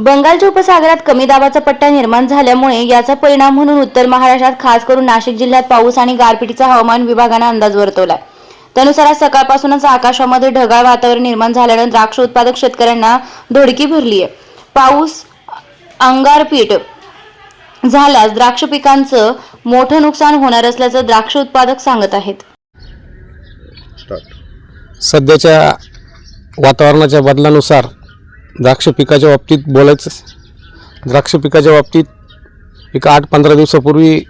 बंगालच्या उपसागरात कमी दाबाचा पट्टा निर्माण झाल्यामुळे याचा परिणाम म्हणून उत्तर महाराष्ट्रात खास करून नाशिक जिल्ह्यात पाऊस आणि गारपिटीचा हवामान विभागाने अंदाज वर्तवलाय। त्यानुसार आज सकाळपासूनच आकाशामध्ये ढगाळ वातावरण निर्माण झाल्याने द्राक्ष उत्पादक शेतकऱ्यांना धडकी भरली आहे। पाऊस अंगारपीट झाल्यास द्राक्ष पिकांचं मोठं नुकसान होणार असल्याचं द्राक्ष उत्पादक सांगत आहेत। सध्याच्या वातावरणाच्या बदलानुसार द्राक्ष पिकाच्या बाबतीत बोलायचं, द्राक्ष पिकाच्या बाबतीत एक 8-15 दिवसापूर्वी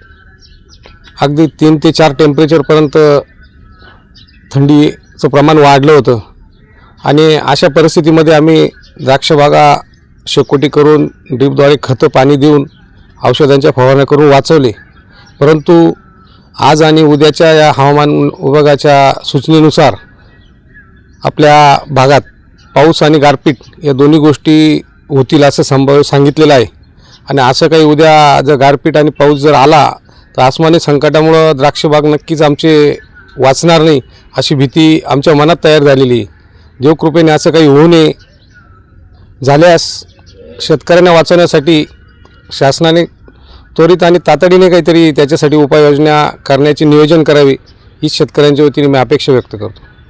अगदी 3 ते 4 टेम्परेचरपर्यंत थंडीचं प्रमाण वाढलं होतं आणि अशा परिस्थितीमध्ये आम्ही द्राक्ष बागा शेकोटी करून ड्रीपद्वारे खतं पाणी देऊन औषधांच्या फवारण्या करून वाचवले। परंतु आज आणि उद्याच्या या हवामान विभागाच्या सूचनेनुसार आपल्या भागात पाऊस आणि गारपीट या दोन्ही गोष्टी होतील असं संभाव्य सांगितलेलं आहे। आणि असं काही उद्या जर गारपीट आणि पाऊस जर आला तर आसमानी संकटामुळे द्राक्ष बाग नक्कीच आमचे वाचणार नाही अशी भीती आमच्या मनात तयार झालेली आहे। देवकृपेने असं काही होऊ नये, झाल्यास शेतकऱ्यांना वाचवण्यासाठी शासनाने त्वरित आणि तातडीने काहीतरी त्याच्यासाठी उपाययोजना करण्याचे नियोजन करावे ही शेतकऱ्यांच्या वतीने मी अपेक्षा व्यक्त करतो।